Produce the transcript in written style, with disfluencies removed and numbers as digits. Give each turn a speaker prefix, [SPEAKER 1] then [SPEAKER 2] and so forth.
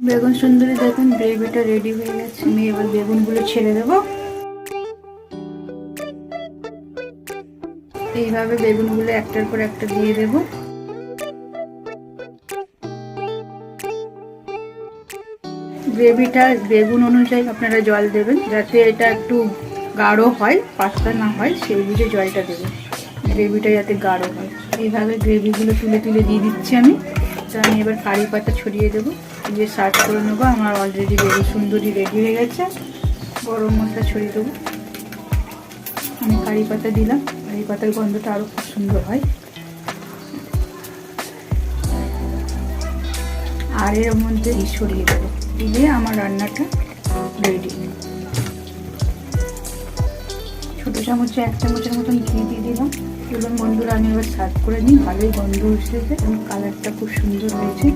[SPEAKER 1] বেগুন সুন্দরী দেখুন গ্রেভিটা রেডি হয়ে গেছে। আমি এবার বেগুনগুলো ছেড়ে দেবো। এইভাবে বেগুনগুলো একটার পর একটা দিয়ে দেব। গ্রেভিটা বেগুন অনুযায়ী আপনারা জল দেবেন, যাতে এটা একটু গাঢ় হয়, পাতলা না হয়, সেই বুঝে জলটা দেবেন। গ্রেভিটা যাতে গাঢ় হয়। এইভাবে গ্রেভিগুলো তুলে তুলে দিয়ে দিচ্ছি আমি। তো আমি এবার কারি পাতা ছড়িয়ে দেবো, দিয়ে সার্ভ করে নেবো। আমার অলরেডি বেগুন সুন্দরী রেডি হয়ে গেছে। গরম মশলা ছড়িয়ে দেবো। আমি কারি পাতা দিলাম, কারি পাতার গন্ধটা আরও খুব সুন্দর হয়। আর এর মধ্যে ছড়িয়ে দেবো, দিলে আমার রান্নাটা রেডি। ছোটো চামচে 1 চামচের মতন ঘি দিয়ে দিলাম। চলুন বন্ধুরা, আমি এবার সার্ভ করে নিই। ভালোই গন্ধ এসেছে এবং কালারটা খুব সুন্দর হয়েছে।